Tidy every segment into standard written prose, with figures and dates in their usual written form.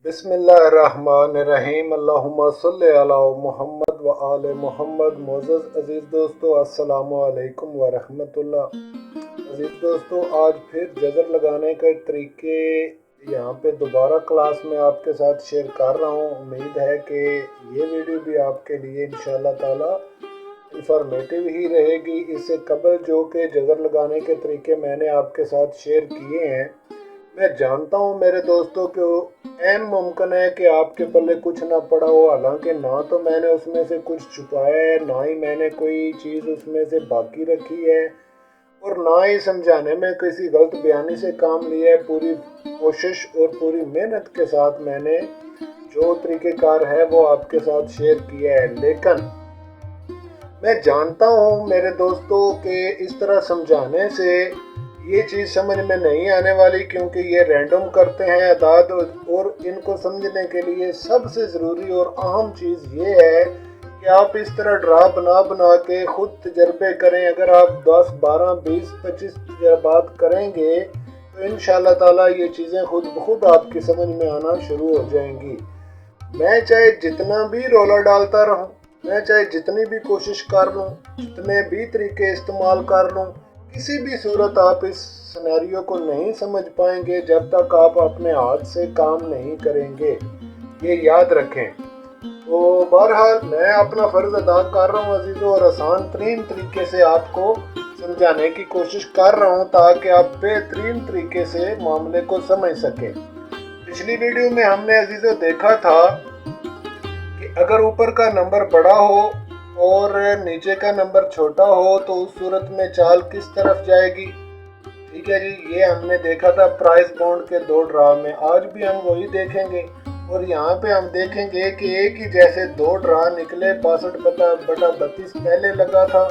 बिस्मिल्लाहिर्रहमानिर्रहीम। अल्लाहुम्मा सल्लि अला मुहम्मद व आले मुहम्मद। मोअज़्ज़ज़ अज़ीज़ दोस्तों, अस्सलामु अलैकुम व रहमतुल्लाह। अज़ीज़ दोस्तों, आज फिर जज़र लगाने के तरीके यहाँ पे दोबारा क्लास में आपके साथ शेयर कर रहा हूँ। उम्मीद है कि ये वीडियो भी आपके लिए इंशाअल्लाह ताला इंफॉर्मेटिव ही रहेगी। इससे कबल जो कि जज़र लगाने के तरीके मैंने आपके साथ शेयर किए हैं, मैं जानता हूँ मेरे दोस्तों को ऐन मुमकिन है कि आपके पल्ले कुछ ना पड़ा हो। हालांकि ना तो मैंने उसमें से कुछ छुपाया है, ना ही मैंने कोई चीज़ उसमें से बाकी रखी है, और ना ही समझाने में किसी गलत बयानी से काम लिया है। पूरी कोशिश और पूरी मेहनत के साथ मैंने जो तरीक़ेकार है वो आपके साथ शेयर किया है। लेकिन मैं जानता हूँ मेरे दोस्तों कि इस तरह समझाने से ये चीज़ समझ में नहीं आने वाली, क्योंकि ये रैंडम करते हैं अदाद, और इनको समझने के लिए सबसे ज़रूरी और अहम चीज़ ये है कि आप इस तरह ड्रा बना बना के ख़ुद तजर्बे करें। अगर आप 10, 12, 20, 25 तजर्बात करेंगे तो इंशाअल्लाह ताला ये चीज़ें खुद ब खुद आपकी समझ में आना शुरू हो जाएंगी। मैं चाहे जितना भी रोला डालता रहूं, मैं चाहे जितनी भी कोशिश कर लूं, जितने भी तरीके इस्तेमाल कर लूं, किसी भी सूरत आप इस सिनेरियो को नहीं समझ पाएंगे जब तक आप अपने हाथ से काम नहीं करेंगे। ये याद रखें। तो बहरहाल मैं अपना फ़र्ज़ अदा कर रहा हूँ अजीज़ों, और आसान तरीन तरीके से आपको समझाने की कोशिश कर रहा हूँ ताकि आप बेहतरीन तरीके से मामले को समझ सकें। पिछली वीडियो में हमने अजीज़ों देखा था कि अगर ऊपर का नंबर बड़ा हो और नीचे का नंबर छोटा हो तो उस सूरत में चाल किस तरफ जाएगी। ठीक है जी, ये हमने देखा था प्राइस बॉन्ड के 2 ड्रा में। आज भी हम वही देखेंगे, और यहाँ पे हम देखेंगे कि एक ही जैसे 2 ड्रा निकले। 62/32 पहले लगा था,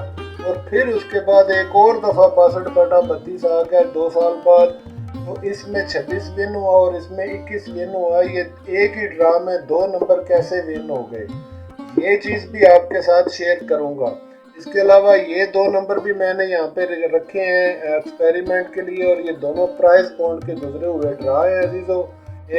और फिर उसके बाद एक और दफ़ा 62/32 आ गया 2 साल बाद। तो इसमें 26 विन हुआ और इसमें 21 विन हुआ। ये एक ही ड्रा में 2 नंबर कैसे विन हो गए, ये चीज़ भी आपके साथ शेयर करूंगा। इसके अलावा ये 2 नंबर भी मैंने यहाँ पे रखे हैं एक्सपेरिमेंट के लिए, और ये दोनों प्राइस बॉन्ड के गुजरे हुए ड्रा है अजीज़ों।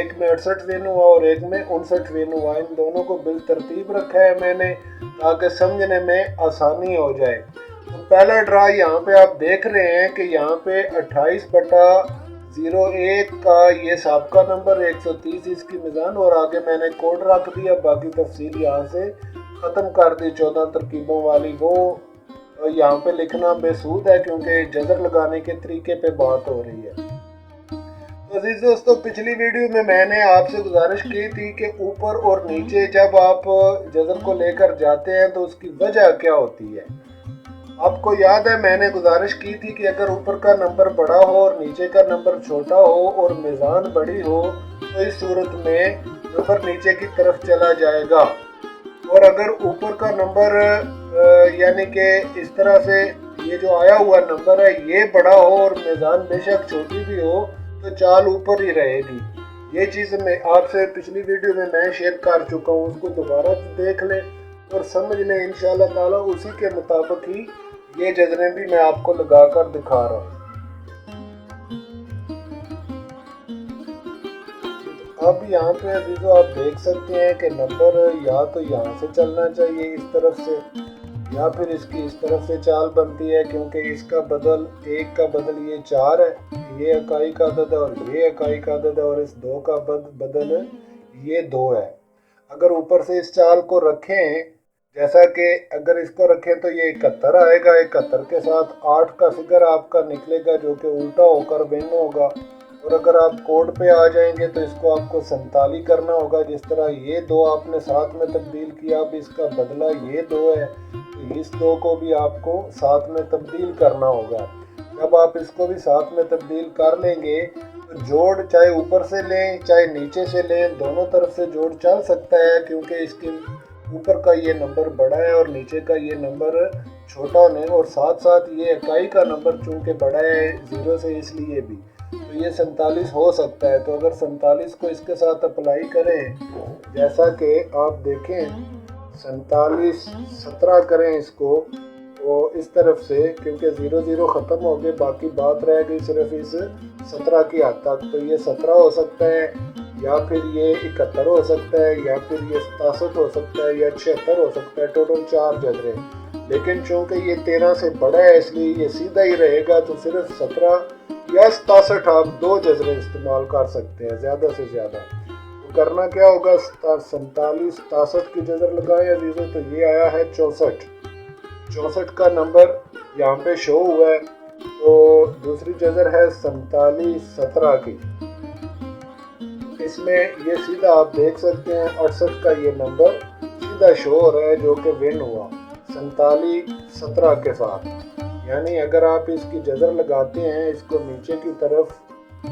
एक में 68 विन हुआ और एक में 59 विन हुआ। इन दोनों को बिल तरतीब रखा है मैंने ताकि समझने में आसानी हो जाए। तो पहला ड्रा यहाँ पे आप देख रहे हैं कि यहाँ पे 28/01 का ये सबका नंबर 130 इसकी मिज़ान, और आगे मैंने कोड रख दिया। बाकी तफसील यहाँ से ख़त्म कर दी 14 तरकीबों वाली। वो यहाँ पे लिखना बेसूद है क्योंकि जज़र लगाने के तरीके पे बात हो रही है। तो अजीज़ दोस्तों, पिछली वीडियो में मैंने आपसे गुजारिश की थी कि ऊपर और नीचे जब आप जज़र को लेकर जाते हैं तो उसकी वजह क्या होती है। आपको याद है मैंने गुजारिश की थी कि अगर ऊपर का नंबर बड़ा हो और नीचे का नंबर छोटा हो और मिज़ान बड़ी हो तो इस सूरत में नंबर नीचे की तरफ चला जाएगा। और अगर ऊपर का नंबर यानी कि इस तरह से ये जो आया हुआ नंबर है ये बड़ा हो और मिज़ान बेशक छोटी भी हो तो चाल ऊपर ही रहेगी। ये चीज़ मैं आपसे पिछली वीडियो में मैं शेयर कर चुका हूँ, उसको दोबारा देख लें और समझ लें। इंशाअल्लाह ताला उसी के मुताबिक ही ये जज़रें भी मैं आपको लगा कर दिखा रहा हूँ। अब यहाँ पे अजीज़ों आप देख सकते हैं कि नंबर या तो यहाँ से चलना चाहिए इस तरफ से, या फिर इसकी इस तरफ से चाल बनती है, क्योंकि इसका बदल एक का बदल ये 4 है, ये इकाई का अदद है, और ये इकाई का अदद है, और इस 2 का बदल ये 2 है। अगर ऊपर से इस चाल को रखें, जैसा कि अगर इसको रखें तो ये 71 आएगा। 71 के साथ 8 का फिगर आपका निकलेगा जो कि उल्टा होकर विन होगा। और अगर आप कोड पे आ जाएंगे तो इसको आपको 47 करना होगा। जिस तरह ये 2 आपने साथ में तब्दील किया, अब इसका बदला ये 2 है, तो इस 2 को भी आपको साथ में तब्दील करना होगा। जब आप इसको भी साथ में तब्दील कर लेंगे तो जोड़ चाहे ऊपर से लें चाहे नीचे से लें, दोनों तरफ से जोड़ चल सकता है, क्योंकि इसके ऊपर का ये नंबर बड़ा है और नीचे का ये नंबर छोटा नहीं, और साथ साथ ये इकाई का नंबर चूँकि बड़ा है 0 से इसलिए भी, तो ये 47 हो सकता है। तो अगर 47 को इसके साथ अप्लाई करें, जैसा कि आप देखें 47 17 करें इसको, वो इस तरफ से, क्योंकि 0 0 ख़त्म हो गए, बाकी बात रह गई सिर्फ इस 17 की हद तक, तो ये 17 हो सकता है। या फिर ये 71 हो सकता है, या फिर ये 67 हो सकता है, या 76 हो सकता है। टोटल 4 जजरे, लेकिन चूंकि ये 13 से बड़ा है इसलिए ये सीधा ही रहेगा। तो सिर्फ 17 या 67 आप 2 जजरे इस्तेमाल कर सकते हैं ज़्यादा से ज़्यादा। तो करना क्या होगा, 47 67 की जजर लगाएं अजीज़ों, तो ये आया है 64। 64 का नंबर यहाँ पे शो हुआ है। तो दूसरी जजर है 47 17 की, इसमें ये सीधा आप देख सकते हैं 68 का ये नंबर सीधा शो हो रहा है जो कि विन हुआ 47 17 के साथ। यानी अगर आप इसकी जजर लगाते हैं इसको नीचे की तरफ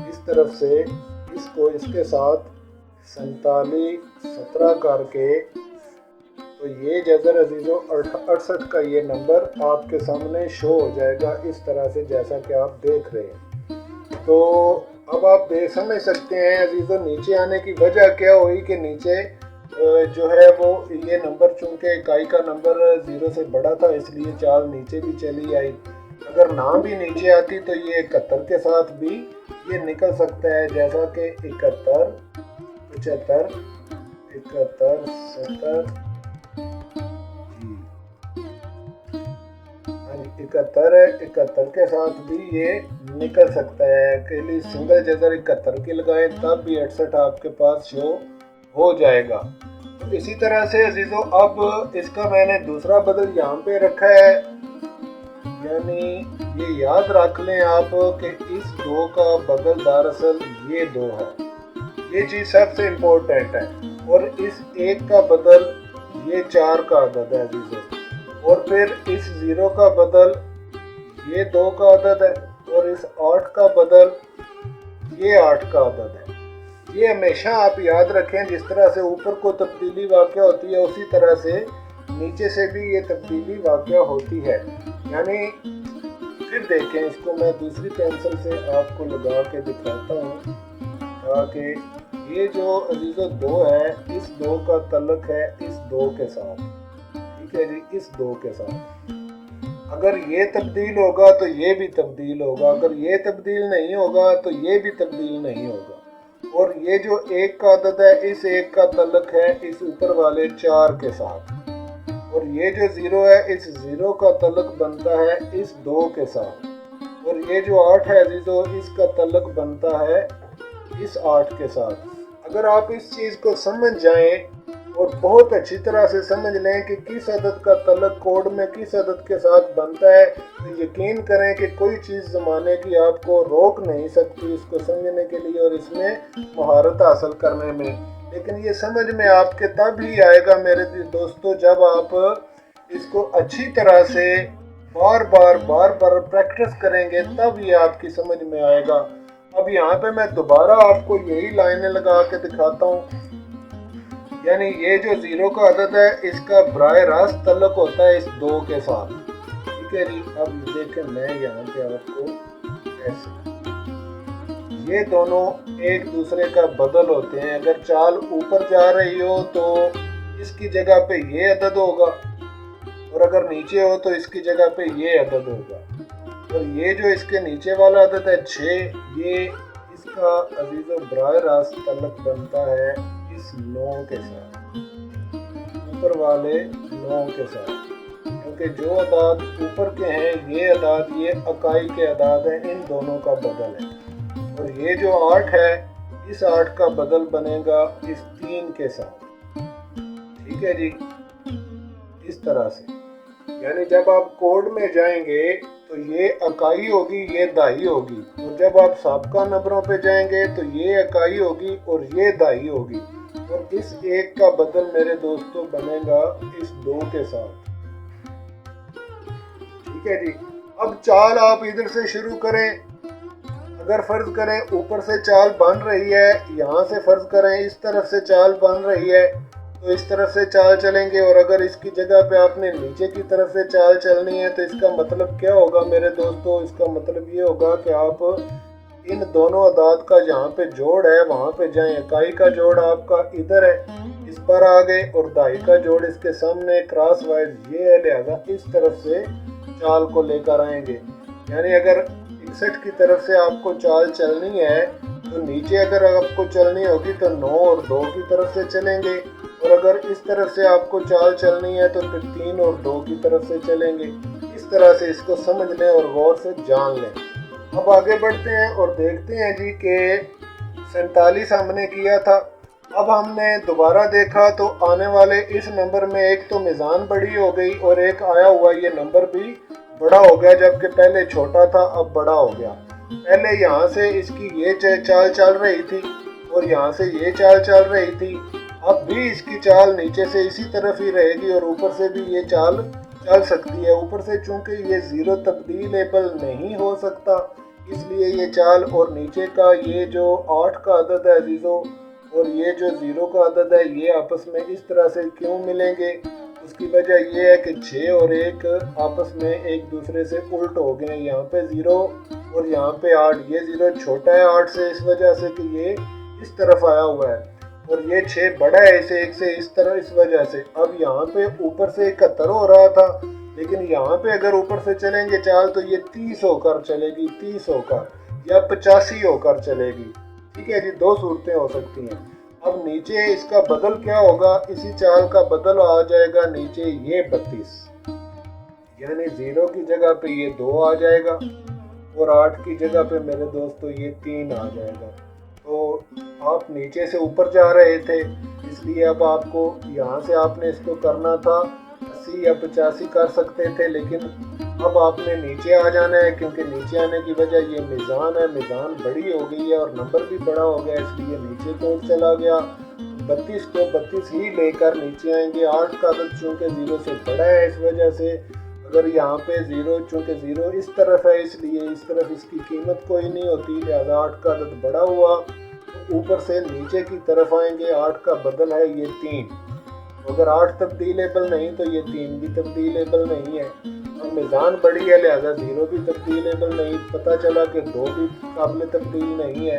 इस तरफ से, इसको इसके साथ 47 17 करके, तो ये जजर अजीज़ों 68 का ये नंबर आपके सामने शो हो जाएगा इस तरह से जैसा कि आप देख रहे हैं। तो अब आप समझ सकते हैं अजीज़ों नीचे आने की वजह क्या हुई कि नीचे जो है वो ये नंबर चूंकि इकाई का नंबर 0 से बड़ा था इसलिए चाल नीचे भी चली आई। अगर ना भी नीचे आती तो ये 71 के साथ भी ये निकल सकता है, जैसा कि 71 75 71 70 71 है, 71 के साथ भी ये निकल सकता है। अकेली सिंगल जजर 71 की लगाएं तब भी 68 आपके पास शो हो जाएगा। तो इसी तरह से अजीजों अब इसका मैंने दूसरा बदल यहाँ पे रखा है, यानी ये याद रख लें आप कि इस 2 का बदल दरअसल ये 2 है, ये चीज़ सबसे इम्पोर्टेंट है। और इस 1 का बदल ये 4 का अदद है अजीजों, और फिर इस 0 का बदल ये 2 का अदद है, और इस 8 का बदल ये 8 का अदद है। ये हमेशा आप याद रखें, जिस तरह से ऊपर को तब्दीली वाक़या होती है उसी तरह से नीचे से भी ये तब्दीली वाक़या होती है। यानी फिर देखें, इसको मैं दूसरी पेंसिल से आपको लगा के दिखाता हूँ ताकि ये जो अजीज़ों 2 है इस 2 का तल्लुक़ है इस 2 के साथ, ठीक है जी, इस 2 के साथ। अगर ये तब्दील होगा तो ये भी तब्दील होगा, अगर ये तब्दील नहीं होगा तो ये भी तब्दील नहीं होगा। और ये जो 1 का अदद है इस 1 का तल्लुक़ है इस ऊपर वाले 4 के साथ, और ये जो 0 है इस 0 का तल्लुक़ बनता है इस 2 के साथ, और ये जो 8 है अजीज़ों इसका तल्लुक़ बनता है इस 8 के साथ। अगर आप इस चीज़ को समझ जाएं और बहुत अच्छी तरह से समझ लें कि किस अदद का तल्लुक़ कोड में किस अदद के साथ बनता है, तो यकीन करें कि कोई चीज़ ज़माने की आपको रोक नहीं सकती इसको समझने के लिए और इसमें महारत हासिल करने में। लेकिन ये समझ में आपके तब ही आएगा मेरे दोस्तों जब आप इसको अच्छी तरह से बार बार प्रैक्टिस करेंगे, तब ये आपकी समझ में आएगा। अब यहाँ पे मैं दोबारा आपको यही लाइनें लगा के दिखाता हूँ। यानी ये जो 0 का अदद है इसका बराह रास्त तल्लुक़ होता है इस 2 के साथ, ठीक है जी। अब देखें मैं यहाँ पे आपको ऐसे, ये दोनों एक दूसरे का बदल होते हैं। अगर चाल ऊपर जा रही हो तो इसकी जगह पे ये अदद होगा, और अगर नीचे हो तो इसकी जगह पे ये अदद होगा। और ये जो इसके नीचे वाला अदद है 6, ये इसका अजीज़ों बराह रास्त तल्लुक़ बनता है इस 9 के साथ, ऊपर वाले 9 के साथ, क्योंकि जो अदाद ऊपर के हैं ये अदाद ये इकाई के अदाद हैं, इन दोनों का बदल है। और ये जो 8 है इस 8 का बदल बनेगा इस 3 के साथ, ठीक है जी, इस तरह से। यानी जब आप कोड में जाएंगे तो ये इकाई होगी ये दाई होगी, और जब आप साबका नंबरों पे जाएंगे तो ये इकाई होगी और ये दाई होगी, और इस 1 का बदल मेरे दोस्तों बनेगा इस 2 के साथ, ठीक है जी। अब चाल आप इधर से शुरू करें। अगर फर्ज करें ऊपर से चाल बन रही है, यहाँ से फर्ज करें इस तरफ से चाल बन रही है तो इस तरफ से चाल चलेंगे, और अगर इसकी जगह पे आपने नीचे की तरफ से चाल चलनी है तो इसका मतलब क्या होगा मेरे दोस्तों, इसका मतलब ये होगा कि आप इन दोनों अदाद का जहाँ पे जोड़ है वहाँ पे जाएं। इकाई का जोड़ आपका इधर है, इस पर आ गए, और दाई का जोड़ इसके सामने क्रॉस वाइज ये है, लिहाजा इस तरफ से चाल को लेकर आएंगे। यानी अगर 61 की तरफ से आपको चाल चलनी है तो नीचे अगर आपको चलनी होगी तो 9 और 2 की तरफ से चलेंगे, और अगर इस तरफ से आपको चाल चलनी है तो फिर 3 और 2 की तरफ से चलेंगे। इस तरह से इसको समझ लें और गौर से जान लें। अब आगे बढ़ते हैं और देखते हैं जी कि 47 हमने किया था। अब हमने दोबारा देखा तो आने वाले इस नंबर में एक तो मिज़ान बड़ी हो गई और एक आया हुआ ये नंबर भी बड़ा हो गया, जबकि पहले छोटा था अब बड़ा हो गया। पहले यहाँ से इसकी ये चाल चल रही थी और यहाँ से ये चाल चल रही थी, अब भी इसकी चाल नीचे से इसी तरफ ही रहेगी और ऊपर से भी ये चाल चल सकती है। ऊपर से चूंकि ये ज़ीरो तब्दीलेबल नहीं हो सकता, इसलिए ये चाल और नीचे का ये जो 8 का अदद है अजीज़ों और ये जो 0 का अदद है ये आपस में इस तरह से क्यों मिलेंगे, उसकी वजह ये है कि 6 और 1 आपस में एक दूसरे से उल्ट हो गए। यहाँ पे 0 और यहाँ पे 8, ये 0 छोटा है 8 से इस वजह से कि ये इस तरफ आया हुआ है, और ये 6 बड़ा है इसे 1 से इस तरह इस वजह से। अब यहाँ पे ऊपर से 71 हो रहा था, लेकिन यहाँ पे अगर ऊपर से चलेंगे चाल तो ये 30 होकर चलेगी, 30 होकर या 85 होकर चलेगी। ठीक है जी, दो सूरतें हो सकती हैं। अब नीचे इसका बदल क्या होगा, इसी चाल का बदल आ जाएगा नीचे ये 32, यानी 0 की जगह पे ये 2 आ जाएगा और 8 की जगह पे मेरे दोस्तों ये 3 आ जाएगा। तो आप नीचे से ऊपर जा रहे थे, इसलिए अब आपको यहाँ से आपने इसको करना था 80 या 85 कर सकते थे, लेकिन अब आपने नीचे आ जाना है, क्योंकि नीचे आने की वजह ये मिज़ान है, मिज़ान बड़ी हो गई है और नंबर भी बड़ा हो गया, इसलिए नीचे को चला गया। 32 को 32 ही लेकर नीचे आएंगे। 8 का अदद चूँकि 0 से बड़ा है इस वजह से, अगर यहाँ पे 0 चूँकि 0 इस तरफ है इसलिए इस तरफ इसकी कीमत कोई नहीं होती, लिहाजा 8 का अदद बड़ा हुआ तो ऊपर से नीचे की तरफ आएंगे। 8 का बदल है ये 3, अगर 8 तब्दीलेबल नहीं तो ये 3 भी तब्दीलेबल नहीं है। अब मिज़ान बड़ी है लिहाजा 0 भी तब्दीलेबल नहीं, पता चला कि 2 भी काबिल तब्दील नहीं है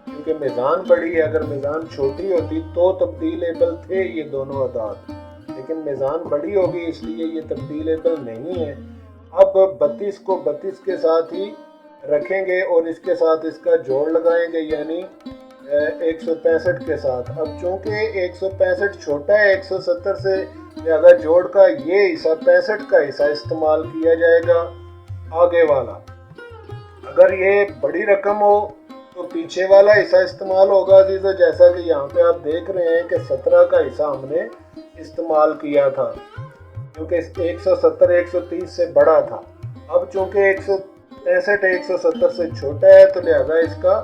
क्योंकि मिज़ान बड़ी है। अगर मिज़ान छोटी होती तो तब्दीलेबल थे ये दोनों अदाद, लेकिन मिज़ान बड़ी होगी इसलिए ये तब्दीलेबल नहीं है। अब 32 को 32 के साथ ही रखेंगे और इसके साथ इसका जोड़ लगाएंगे, यानी 165 के साथ। अब चूँकि 165 छोटा है 170 से, लिहाजा जोड़ का ये हिस्सा 65 का हिस्सा इस्तेमाल किया जाएगा आगे वाला। अगर ये बड़ी रकम हो तो पीछे वाला हिस्सा इस्तेमाल होगा अजीज़ों, जैसा कि यहाँ पे आप देख रहे हैं कि 17 का हिस्सा हमने इस्तेमाल किया था क्योंकि 170 130 से बड़ा था। अब चूँकि 165 170 से छोटा है तो लिहाजा इसका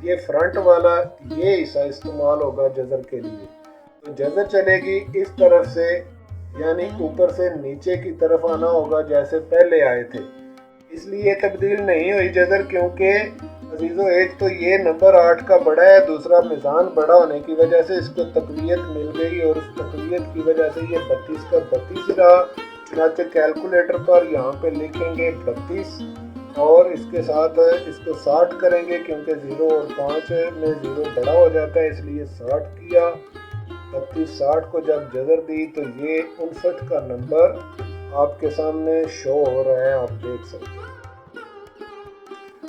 ये फ्रंट वाला ये हिस्सा इस्तेमाल होगा जज़र के लिए। तो जज़र चलेगी इस तरफ से, यानी ऊपर से नीचे की तरफ आना होगा जैसे पहले आए थे, इसलिए तब्दील नहीं हुई जज़र, क्योंकि अजीज़ों एक तो ये नंबर 8 का बड़ा है, दूसरा मिज़ान बड़ा होने की वजह से इसको तक़वियत मिल गई और उस तक़वियत की वजह से ये 32 का 32 ही रहा। चुनांचे कैलकुलेटर पर यहाँ पे लिखेंगे 32 और इसके साथ इसको 60 करेंगे क्योंकि 0 और 5 में 0 बड़ा हो जाता है, इसलिए 60 किया। 32 60 को जब जज़र दी तो ये 59 का नंबर आपके सामने शो हो रहा है, आप देख सकते हैं।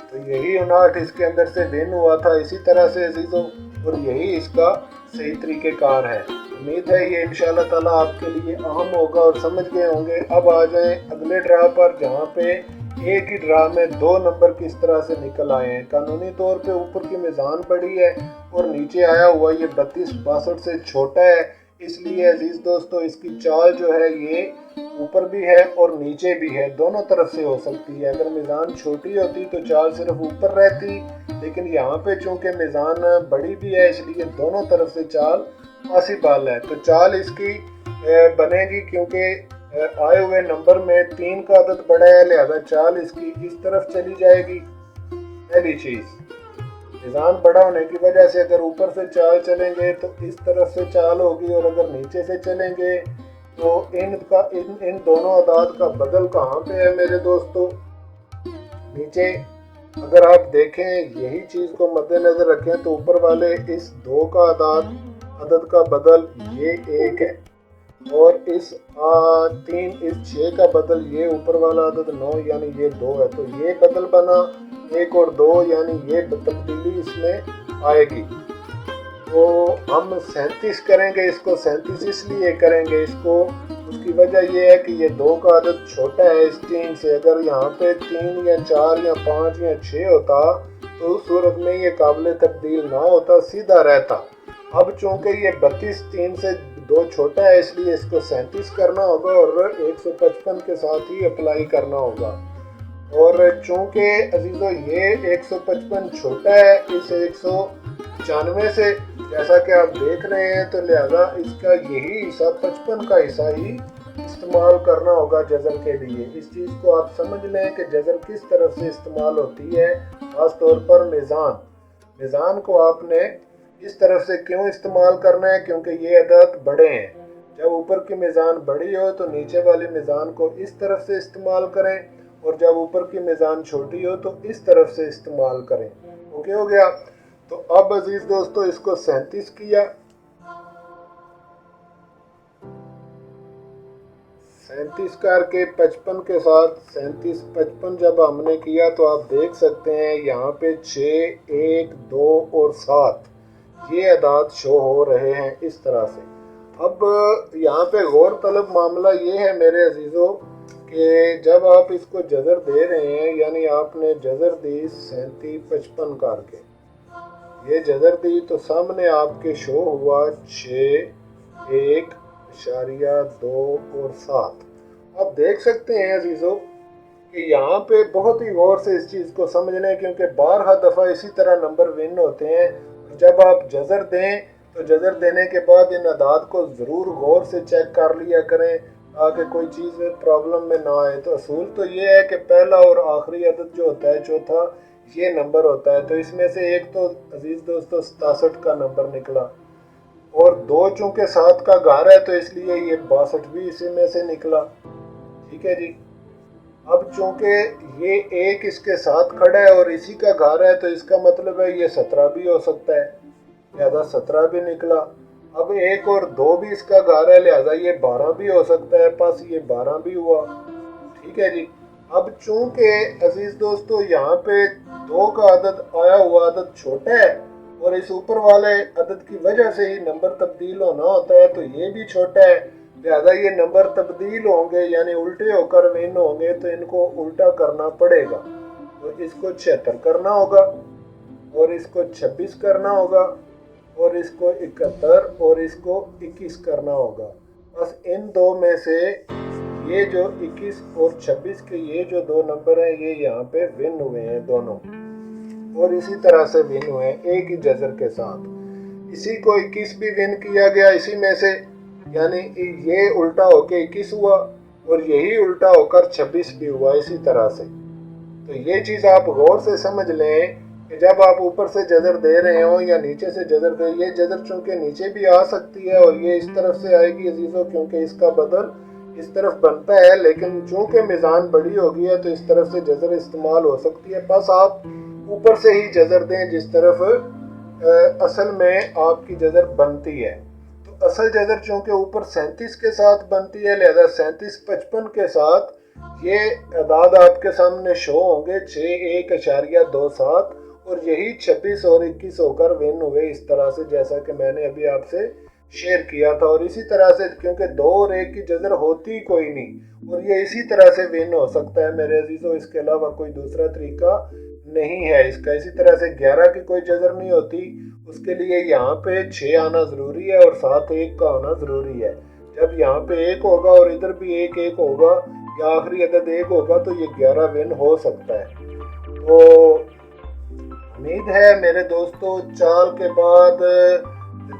तो यही 59 इसके अंदर से विन हुआ था इसी तरह से अजीज़ों, और यही इसका सही तरीक़ेकार है। उम्मीद है ये इंशाअल्लाह ताला आपके लिए अहम होगा और समझ गए होंगे। अब आ जाएं अगले ड्रा पर, जहाँ पे एक ही ड्रा में 2 नंबर किस तरह से निकल आए हैं। कानूनी तौर पे ऊपर की मिज़ान बड़ी है और नीचे आया हुआ ये 32 62 से छोटा है, इसलिए अजीज़ दोस्तों इसकी चाल जो है ये ऊपर भी है और नीचे भी है, दोनों तरफ से हो सकती है। अगर मिज़ान छोटी होती तो चाल सिर्फ ऊपर रहती, लेकिन यहाँ पे चूँकि मिज़ान बड़ी भी है इसलिए दोनों तरफ से चाल पॉसिबल है। तो चाल इसकी बनेगी क्योंकि आए हुए नंबर में 3 का अदद बड़ा है, लिहाजा चाल इसकी इस तरफ चली जाएगी। पहली चीज़, मिज़ान बड़ा होने की वजह से अगर ऊपर से चाल चलेंगे तो इस तरफ से चाल होगी, और अगर नीचे से चलेंगे तो इन दोनों अदाद का बदल कहाँ पे है मेरे दोस्तों, नीचे। अगर आप देखें यही चीज़ को मद्देनज़र रखें तो ऊपर वाले इस 2 का अदद का बदल ये 1 है, और इस 3 इस 6 का बदल ये ऊपर वाला अदद 9 यानी ये 2 है, तो ये बदल बना 1 और 2 यानी ये तब्दीली इसमें आएगी। तो हम 37 करेंगे इसको। 37 इसलिए करेंगे इसको, उसकी वजह यह है कि ये 2 का अदद छोटा है इस 3 से। अगर यहाँ पे 3 या 4 या 5 या 6 होता तो उस सूरत में ये काबिल तब्दील ना होता, सीधा रहता। अब चूंकि ये 32 3 से 2 छोटा है इसलिए इसको 37 करना होगा और 155 के साथ ही अप्लाई करना होगा। और चूंकि अजीजों ये 155 छोटा है इस 195 से, जैसा कि आप देख रहे हैं, तो लिहाजा इसका यही हिस्सा 55 का हिस्सा ही इस्तेमाल करना होगा जज़र के लिए। इस चीज़ को आप समझ लें कि जज़र किस तरफ से इस्तेमाल होती है। ख़ास तौर पर मीज़ान को आपने इस तरफ से क्यों इस्तेमाल करना है, क्योंकि ये अदद बड़े हैं। जब ऊपर की मीज़ान बड़ी हो तो नीचे वाली मीज़ान को इस तरफ से इस्तेमाल करें, और जब ऊपर की मीज़ान छोटी हो तो इस तरफ से इस्तेमाल करें। ओके हो गया। तो अब अजीज दोस्तों इसको 37 किया, 37 करके 55 के साथ 37 55 जब हमने किया तो आप देख सकते हैं यहाँ पे 6 1 2 और 7 ये अदाद शो हो रहे हैं इस तरह से। अब यहाँ पे गौर तलब मामला ये है मेरे अजीज़ों कि जब आप इसको जज़र दे रहे हैं, यानी आपने जज़र दी 37 55 करके, ये जज़र दी तो सामने आपके शो हुआ 6 1 इशारिया 2 और 7। आप देख सकते हैं अजीज़ों कि यहाँ पे बहुत ही गौर से इस चीज़ को समझ लें, क्योंकि बारहा दफ़ा इसी तरह नंबर विन होते हैं। जब आप जज़र दें तो जज़र देने के बाद इन अदाद को ज़रूर गौर से चेक कर लिया करें ताकि कोई चीज़ प्रॉब्लम में ना आए। तो असूल तो ये है कि पहला और आखिरी अदद जो होता है चौथा, ये नंबर होता है। तो इसमें से एक तो अजीज़ दोस्तों 67 का नंबर निकला, और 2 चूँकि 7 का घर है तो इसलिए ये 62 भी इसी में से निकला। ठीक है जी। अब चूँकि ये एक इसके साथ खड़ा है और इसी का घर है तो इसका मतलब है ये 17 भी हो सकता है, लिहाजा 17 भी निकला। अब 1 और 2 भी इसका घर है, लिहाजा ये 12 भी हो सकता है, पास ये 12 भी हुआ। ठीक है जी। अब चूँकि अजीज़ दोस्तों यहाँ पे 2 का अदद आया हुआ अदद छोटा है और इस ऊपर वाले अदद की वजह से ही नंबर तब्दील होना होता है, तो ये भी छोटा है, लिहाजा ये नंबर तब्दील होंगे यानी उल्टे होकर विन होंगे, तो इनको उल्टा करना पड़ेगा। तो इसको 76 करना होगा और इसको 26 करना होगा और इसको 71 और इसको 21 करना होगा। बस इन 2 में से ये जो 21 और 26 के ये जो 2 नंबर हैं ये यहाँ पे विन हुए हैं दोनों, और इसी तरह से विन हुए हैं एक ही जज़र के साथ। इसी को 21 भी विन किया गया इसी में से, यानी ये उल्टा होके 21 हुआ और यही उल्टा होकर 26 भी हुआ इसी तरह से। तो ये चीज़ आप गौर से समझ लें कि जब आप ऊपर से जज़र दे रहे हो या नीचे से जज़र दे, ये जज़र चूँकि नीचे भी आ सकती है और ये इस तरफ से आएगी अजीज़ों, क्योंकि इसका बदल इस तरफ बनता है, लेकिन चूँकि मीज़ान बड़ी होगी है तो इस तरफ से जज़र इस्तेमाल हो सकती है। बस आप ऊपर से ही जज़र दें जिस तरफ असल में आपकी जज़र बनती है। तो असल जज़र चूँकि ऊपर 37 के साथ बनती है, लिहाजा 37 55 के साथ ये अदाद आपके सामने शो होंगे 6 1 इशारिया 2 7, और यही 26 और 21 होकर विन हुए इस तरह से, जैसा कि मैंने अभी आपसे शेयर किया था। और इसी तरह से क्योंकि 2 और 1 की जज़र होती कोई नहीं और ये इसी तरह से विन हो सकता है मेरे अजीज़ों, इसके अलावा कोई दूसरा तरीका नहीं है इसका। इसी तरह से 11 की कोई जज़र नहीं होती, उसके लिए यहाँ पे 6 आना ज़रूरी है और 7 1 का होना ज़रूरी है। जब यहाँ पे 1 होगा और इधर भी 1 1 होगा या आखिरी अदद 1 होगा तो ये 11 विन हो सकता है। तो उम्मीद है मेरे दोस्तों चाल के बाद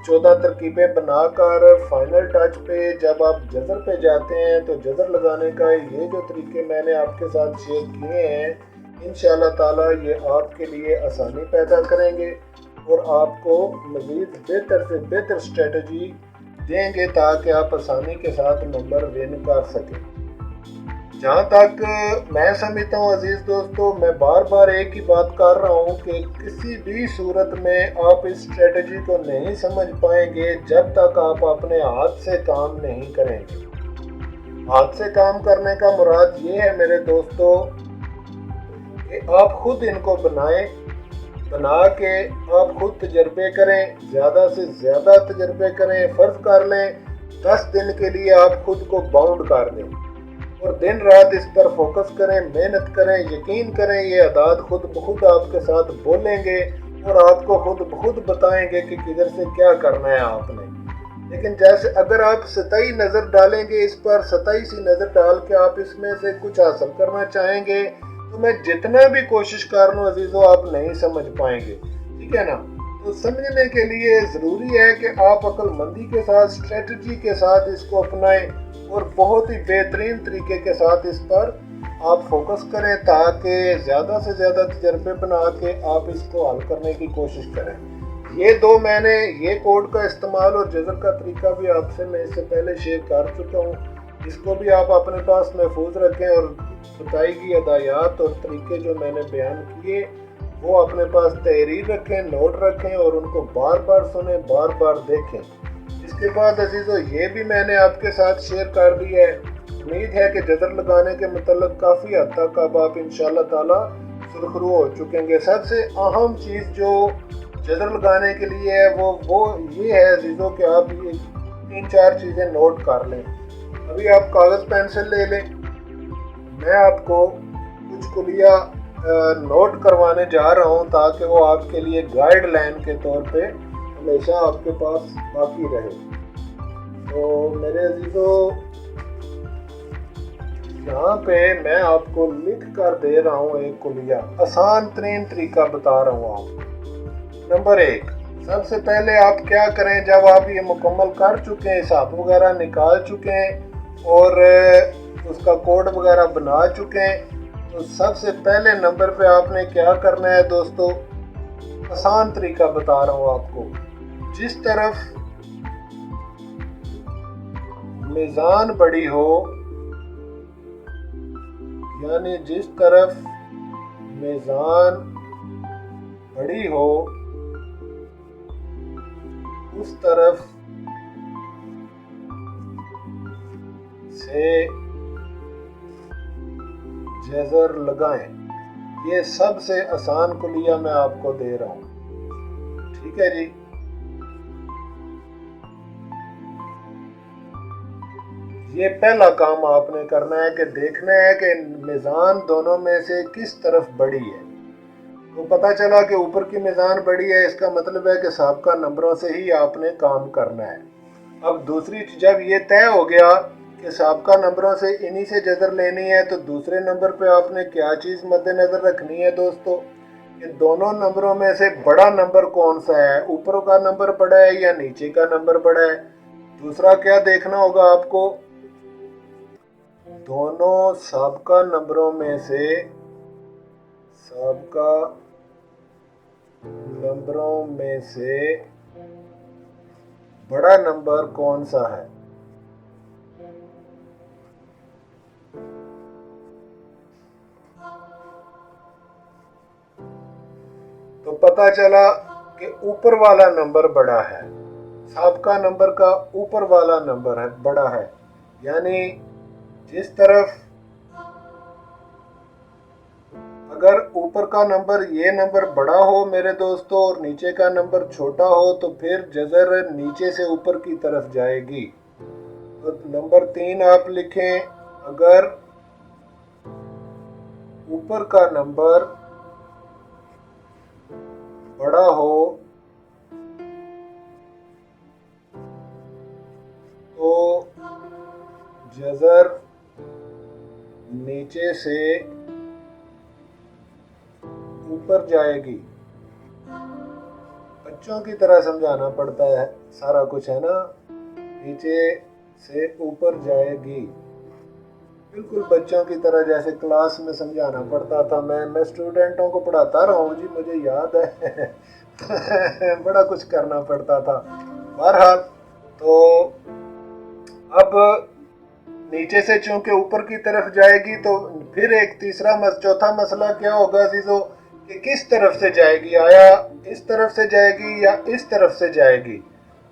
14 तरकीबें बनाकर फाइनल टच पे जब आप जज़र पे जाते हैं तो जज़र लगाने का ये जो तरीके मैंने आपके साथ शेयर किए हैं, इंशाअल्लाह ताला ये आपके लिए आसानी पैदा करेंगे और आपको मज़ीद बेहतर से बेहतर स्ट्रेटजी देंगे ताकि आप आसानी के साथ नंबर विन कर सकें। जहाँ तक मैं समझता हूँ अजीज़ दोस्तों, मैं बार बार एक ही बात कर रहा हूँ कि किसी भी सूरत में आप इस स्ट्रेटजी को नहीं समझ पाएंगे जब तक आप अपने हाथ से काम नहीं करेंगे। हाथ से काम करने का मुराद ये है मेरे दोस्तों कि आप खुद इनको बनाएं, बना के आप खुद तजर्बे करें, ज़्यादा से ज़्यादा तजर्बे करें। फ़र्ज़ कर लें 10 दिन के लिए आप खुद को बाउंड कर दें और दिन रात इस पर फोकस करें, मेहनत करें। यकीन करें ये अदाद खुद ब खुद आपके साथ बोलेंगे और आपको खुद ब खुद बताएंगे कि किधर से क्या करना है आपने। लेकिन जैसे अगर आप सतही नज़र डालेंगे इस पर, सतही सी नज़र डाल के आप इसमें से कुछ हासिल करना चाहेंगे तो मैं जितना भी कोशिश कर लूँ अजीज़ों आप नहीं समझ पाएंगे, ठीक है ना। तो समझने के लिए ज़रूरी है कि आप अक्लमंदी के साथ, स्ट्रेटजी के साथ इसको अपनाएं और बहुत ही बेहतरीन तरीके के साथ इस पर आप फोकस करें ताकि ज़्यादा से ज़्यादा तजर्बे बना के आप इसको हल करने की कोशिश करें। मैंने ये कोड का इस्तेमाल और जज़र का तरीका भी आपसे मैं इससे पहले शेयर कर चुका हूँ। इसको भी आप अपने पास महफूज रखें और बताई गई हदायत और तरीके जो मैंने बयान किए वो अपने पास तहरीर रखें, नोट रखें और उनको बार बार सुनें, बार बार देखें। इसके बाद अजीज़ों ये भी मैंने आपके साथ शेयर कर दिया है। उम्मीद है कि जज़र लगाने के मतलब काफ़ी हद तक अब आप इंशाल्लाह ताला सुरखरू हो चुकेंगे। सबसे अहम चीज़ जो जज़र लगाने के लिए है वो ये है अजीज़ों कि आप ये 3-4 चीज़ें नोट कर लें। अभी आप कागज़ पेंसिल ले लें, मैं आपको कुछ कुलिया नोट करवाने जा रहा हूँ ताकि वो आपके लिए गाइडलाइन के तौर पे हमेशा आपके पास बाकी रहे। तो मेरे अजीज़ों यहाँ पे मैं आपको लिख कर दे रहा हूँ एक कुलिया, आसान तरीन तरीका बता रहा हूँ आपको। नंबर 1, सबसे पहले आप क्या करें, जब आप ये मुकम्मल कर चुके हैं, हिसाब वगैरह निकाल चुके हैं और उसका कोड वगैरह बना चुके हैं, तो सबसे पहले नंबर पे आपने क्या करना है दोस्तों, आसान तरीका बता रहा हूँ आपको। जिस तरफ मीज़ान बड़ी हो, यानी जिस तरफ मीज़ान बड़ी हो उस तरफ से जज़र लगाएं। ये सबसे आसान कुलिया मैं आपको दे रहा हूँ, ठीक है जी। ये पहला काम आपने करना है कि देखना है कि मीज़ान दोनों में से किस तरफ बड़ी है। तो पता चला कि ऊपर की मीज़ान बड़ी है, इसका मतलब है कि साबिक़ा नंबरों से ही आपने काम करना है। अब दूसरी, जब ये तय हो गया कि साबिक़ा नंबरों से इन्हीं से जज़र लेनी है, तो दूसरे नंबर पे आपने क्या चीज़ मद्देनज़र रखनी है दोस्तों, कि दोनों नंबरों में से बड़ा नंबर कौन सा है, ऊपर का नंबर बड़ा है या नीचे का नंबर बड़ा है। दूसरा क्या देखना होगा आपको, दोनों साबिक़ा नंबरों में से बड़ा नंबर कौन सा है। तो पता चला कि ऊपर वाला नंबर बड़ा है, साबिक़ा नंबर का ऊपर वाला नंबर है बड़ा है, यानी जिस तरफ अगर ऊपर का नंबर ये नंबर बड़ा हो मेरे दोस्तों और नीचे का नंबर छोटा हो तो फिर जज़र नीचे से ऊपर की तरफ जाएगी। तो नंबर 3 आप लिखें, अगर ऊपर का नंबर बड़ा हो तो जज़र नीचे से ऊपर जाएगी। बच्चों की तरह समझाना पड़ता है सारा कुछ, है ना। नीचे से ऊपर जाएगी, बिल्कुल बच्चों की तरह जैसे क्लास में समझाना पड़ता था। मैं स्टूडेंटों को पढ़ाता रहा हूँ जी, मुझे याद है बड़ा कुछ करना पड़ता था। बहरहाल तो अब नीचे से चूंकि ऊपर की तरफ जाएगी तो फिर एक चौथा मसला क्या होगा अजीजों, कि किस तरफ से जाएगी, आया इस तरफ से जाएगी या इस तरफ से जाएगी।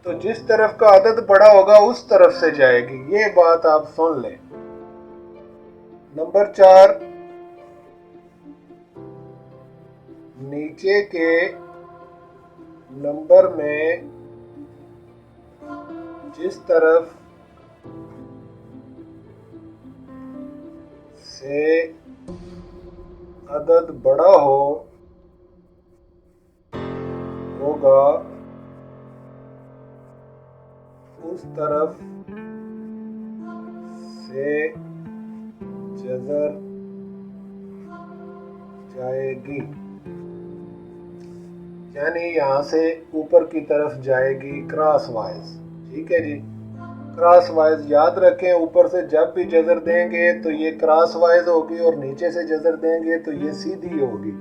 तो जिस तरफ का अदद बड़ा होगा उस तरफ से जाएगी, ये बात आप सुन लें। नंबर 4, नीचे के नंबर में जिस तरफ से अदद बड़ा होगा उस तरफ से जज़र जाएगी, यानी यहाँ से ऊपर की तरफ जाएगी क्रॉस वाइज। ठीक है जी, क्रॉस वाइज याद रखें, ऊपर से जब भी जज़र देंगे तो ये क्रॉस वाइज होगी और नीचे से जज़र देंगे तो ये सीधी होगी।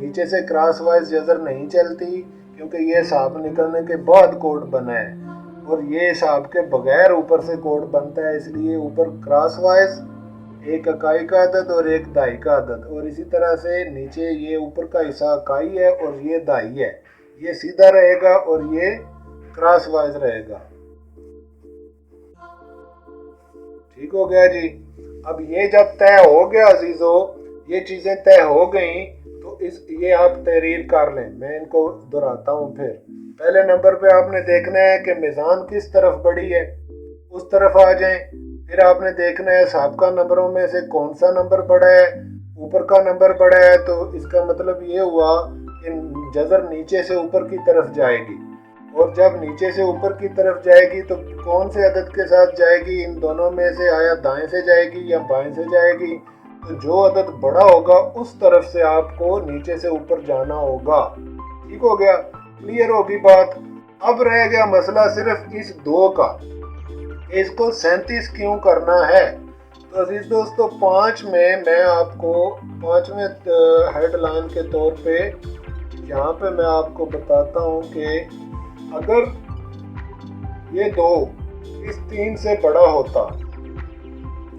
नीचे से क्रॉस वाइज जज़र नहीं चलती क्योंकि ये हिसाब निकलने के बाद कोड बना है और ये हिसाब के बगैर ऊपर से कोड बनता है, इसलिए ऊपर क्रॉस वाइज एक इकाई का अदद और एक दहाई का अदद, और इसी तरह से नीचे ये ऊपर का हिस्सा इकाई है और ये दहाई है, ये सीधा रहेगा और ये क्रॉस वाइज रहेगा। ठीक हो गया जी। अब ये जब तय हो गया अजीजों, ये चीजें तय हो गई तो ये आप तहरीर कर लें, मैं इनको दोहराता हूँ फिर। पहले नंबर पे आपने देखना है कि मीज़ान किस तरफ बढ़ी है, उस तरफ आ जाएं। फिर आपने देखना है सबका नंबरों में से कौन सा नंबर बड़ा है, ऊपर का नंबर बड़ा है तो इसका मतलब ये हुआ कि जज़र नीचे से ऊपर की तरफ जाएगी, और जब नीचे से ऊपर की तरफ जाएगी तो कौन से अदद के साथ जाएगी, इन दोनों में से आया दाएं से जाएगी या बाएं से जाएगी, तो जो अदद बड़ा होगा उस तरफ से आपको नीचे से ऊपर जाना होगा। ठीक हो गया, क्लियर होगी बात। अब रह गया मसला सिर्फ इस दो का, इसको 37 क्यों करना है। तो अजीज दोस्तों, 5 में मैं आपको 5वें हेडलाइन के तौर पे यहाँ पे मैं आपको बताता हूँ कि अगर ये 2 इस 3 से बड़ा होता,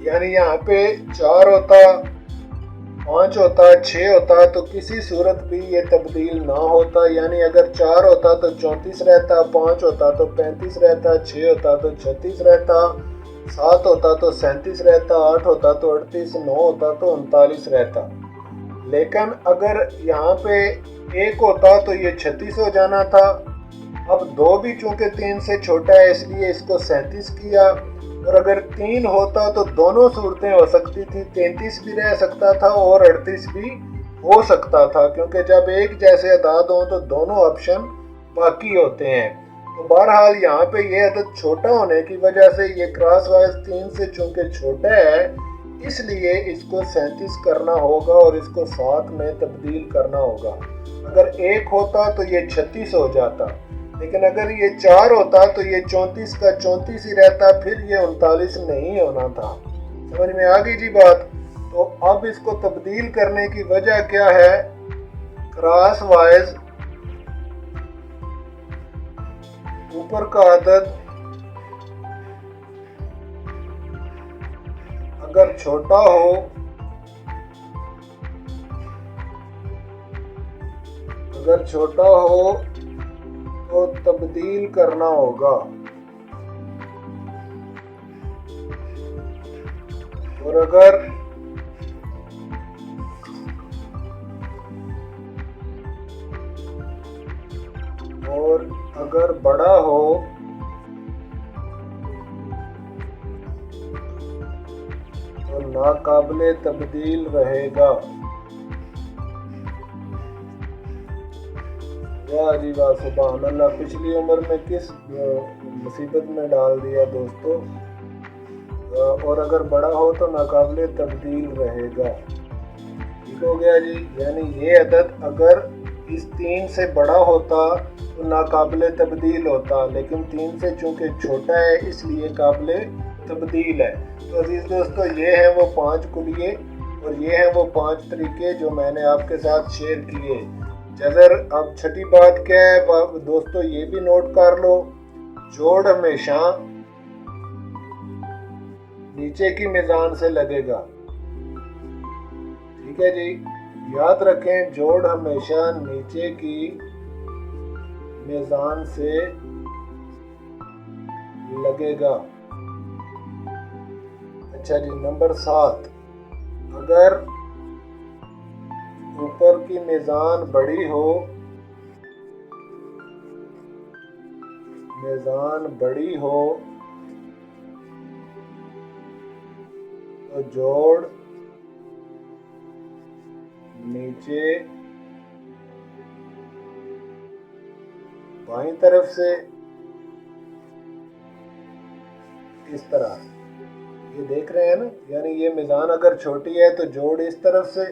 यानी यहाँ पे 4 होता, 5 होता, 6 होता, तो किसी सूरत भी ये तब्दील ना होता। यानी अगर 4 होता तो 34 रहता, 5 होता तो 35 रहता, 6 होता तो 36 रहता, 7 होता तो 37 रहता, 8 होता तो 38, 9 होता तो 39 रहता। लेकिन अगर यहाँ पे 1 होता तो ये 36 हो जाना था। अब 2 भी चूंकि 3 से छोटा है इसलिए इसको 37 किया, और अगर 3 होता तो दोनों सूरतें हो सकती थी, 33 भी रह सकता था और 38 भी हो सकता था, क्योंकि जब एक जैसे अदाद हों तो दोनों ऑप्शन बाकी होते हैं। तो बहरहाल यहाँ पे ये अदद छोटा होने की वजह से ये क्रॉस वाइज 3 से चूंकि छोटा है इसलिए इसको 37 करना होगा और इसको 7 में तब्दील करना होगा। अगर 1 होता तो ये 36 हो जाता, लेकिन अगर ये 4 होता तो ये 34 का 34 ही रहता, फिर ये 39 नहीं होना था। समझ में आ गई जी बात। तो अब इसको तब्दील करने की वजह क्या है, क्रॉस वाइज ऊपर का अदद अगर छोटा हो तो तब्दील करना होगा, और अगर बड़ा हो तो नाकाबिले तब्दील रहेगा। या अजीबा सुभान अल्लाह, पिछली उम्र में किस मुसीबत में डाल दिया दोस्तों। और अगर बड़ा हो तो नाकाबिले तब्दील रहेगा। ठीक हो गया जी। यानी ये अदद अगर इस 3 से बड़ा होता तो नाकाबिले तब्दील होता, लेकिन 3 से चूंकि छोटा है इसलिए काबिले तब्दील है। तो अजीज दोस्तों, ये हैं वो 5 कुलिये और ये हैं वो 5 तरीके जो मैंने आपके साथ शेयर किए। जज़र अब छठी बात क्या है दोस्तों, ये भी नोट कर लो, जोड़ हमेशा नीचे की मीज़ान से लगेगा। ठीक है जी, याद रखें, जोड़ हमेशा नीचे की मीज़ान से लगेगा। अच्छा जी, नंबर 7, अगर ऊपर کی میزان بڑی ہو تو جوڑ نیچے بائیں طرف سے اس طرح، یہ دیکھ رہے ہیں نا، یعنی یہ میزان اگر چھوٹی ہے تو جوڑ اس طرف سے،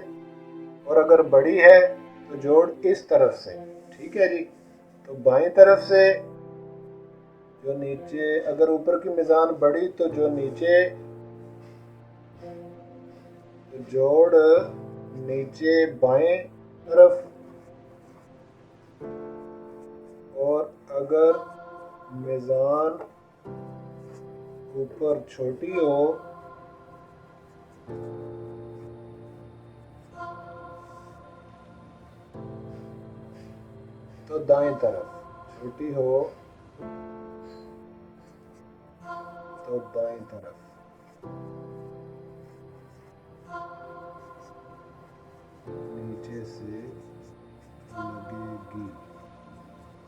اور اگر بڑی ہے تو جوڑ اس طرف سے، ٹھیک ہے جی۔ تو بائیں طرف سے جو نیچے، اگر اوپر کی میزان بڑی تو جو نیچے جوڑ نیچے بائیں طرف، اور اگر میزان اوپر چھوٹی ہو تو دائیں طرف، چھوٹی ہو تو دائیں طرف۔ نیچے سے لگے گی،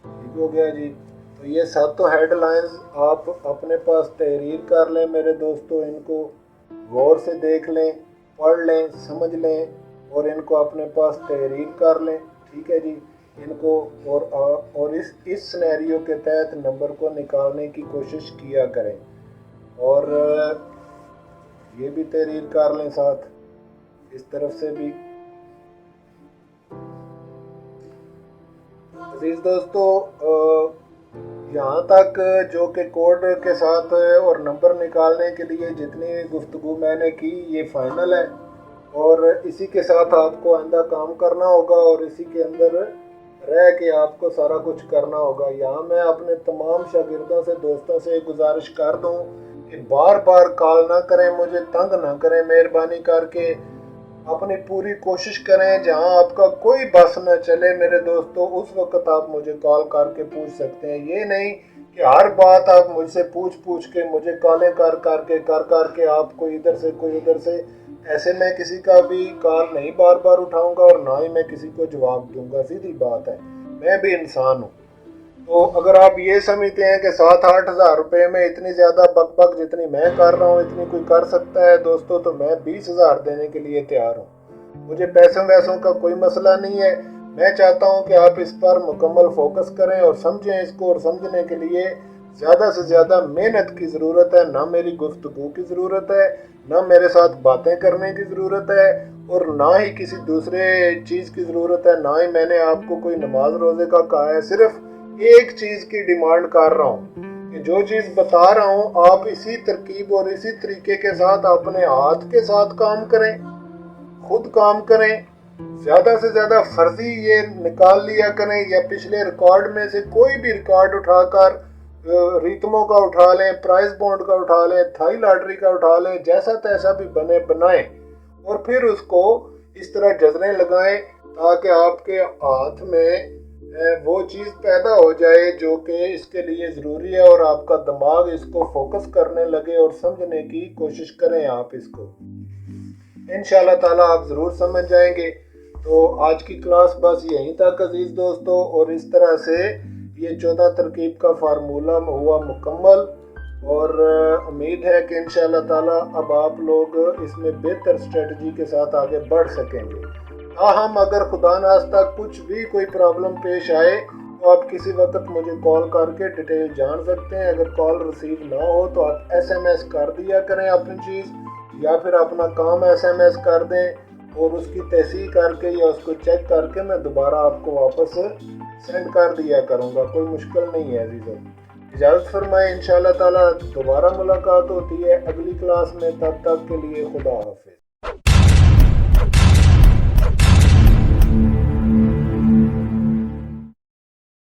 ٹھیک ہو گیا جی۔ تو یہ ساتوں ہیڈ لائنز آپ اپنے پاس تحریر کر لیں میرے دوستو، ان کو غور سے دیکھ لیں، پڑھ لیں، سمجھ لیں، اور ان کو اپنے پاس تحریر کر لیں، ٹھیک ہے جی۔ ان کو اور اس سینیریو کے تحت نمبر کو نکالنے کی کوشش کیا کریں، اور یہ بھی تحریر کر لیں ساتھ اس طرف سے بھی۔ عزیز دوستو، یہاں تک جو کہ کوڈ کے ساتھ اور نمبر نکالنے کے لیے جتنی گفتگو میں نے کی یہ فائنل ہے، اور اسی کے ساتھ آپ کو آئندہ کام کرنا ہوگا، اور اسی کے اندر رہ کے آپ کو سارا کچھ کرنا ہوگا۔ یہاں میں اپنے تمام شاگردوں سے، دوستوں سے گزارش کر دوں کہ بار بار کال نہ کریں، مجھے تنگ نہ کریں، مہربانی کر کے اپنی پوری کوشش کریں۔ جہاں آپ کا کوئی بس نہ چلے میرے دوستو، اس وقت آپ مجھے کال کر کے پوچھ سکتے ہیں۔ یہ نہیں کہ ہر بات آپ مجھ سے پوچھ کے مجھے کالیں کر کے آپ کو ادھر سے کوئی ادھر سے، ایسے میں کسی کا بھی کال نہیں بار بار اٹھاؤں گا، اور نہ ہی میں کسی کو جواب دوں گا، سیدھی بات ہے، میں بھی انسان ہوں۔ تو اگر آپ یہ سمجھتے ہیں کہ 7-8 ہزار روپے میں اتنی زیادہ بک بک جتنی میں کر رہا ہوں اتنی کوئی کر سکتا ہے دوستو، تو میں 20,000 دینے کے لیے تیار ہوں۔ مجھے پیسوں ویسوں کا کوئی مسئلہ نہیں ہے، میں چاہتا ہوں کہ آپ اس پر مکمل فوکس کریں اور سمجھیں اس کو، اور سمجھنے کے لیے زیادہ سے زیادہ محنت کی ضرورت ہے، نہ میری گفتگو کی ضرورت ہے، نہ میرے ساتھ باتیں کرنے کی ضرورت ہے، اور نہ ہی کسی دوسرے چیز کی ضرورت ہے، نہ ہی میں نے آپ کو کوئی نماز روزے کا کہا ہے۔ صرف ایک چیز کی ڈیمانڈ کر رہا ہوں کہ جو چیز بتا رہا ہوں آپ اسی ترکیب اور اسی طریقے کے ساتھ اپنے ہاتھ کے ساتھ کام کریں، خود کام کریں، زیادہ سے زیادہ فرضی یہ نکال لیا کریں، یا پچھلے ریکارڈ میں سے کوئی بھی ریکارڈ اٹھا کر، ریتموں کا اٹھا لیں، پرائز بونڈ کا اٹھا لیں، تھائی لاٹری کا اٹھا لیں، جیسا تیسا بھی بنائیں، اور پھر اس کو اس طرح جذریں لگائیں تاکہ آپ کے ہاتھ میں وہ چیز پیدا ہو جائے جو کہ اس کے لیے ضروری ہے، اور آپ کا دماغ اس کو فوکس کرنے لگے اور سمجھنے کی کوشش کریں آپ اس کو۔ انشاءاللہ تعالیٰ آپ ضرور سمجھ جائیں گے۔ تو آج کی کلاس بس یہیں تک عزیز دوستو، اور اس طرح سے یہ 14 ترکیب کا فارمولہ ہوا مکمل، اور امید ہے کہ انشاءاللہ تعالیٰ اب آپ لوگ اس میں بہتر اسٹریٹجی کے ساتھ آگے بڑھ سکیں گے۔ تاہم اگر خدا نخواستہ کچھ بھی کوئی پرابلم پیش آئے تو آپ کسی وقت مجھے کال کر کے ڈیٹیل جان سکتے ہیں۔ اگر کال ریسیو نہ ہو تو آپ SMS کر دیا کریں اپنی چیز، یا پھر اپنا کام SMS کر دیں، اور اس کی تصحیح کر کے یا اس کو چیک کر کے میں دوبارہ آپ کو واپس سینڈ کر دیا کروں گا، کوئی مشکل نہیں ہے عزیزوں۔ اجازت فرمائیں، انشاءاللہ تعالیٰ دوبارہ ملاقات ہوتی ہے اگلی کلاس میں، تب تک کے لیے خدا حافظ۔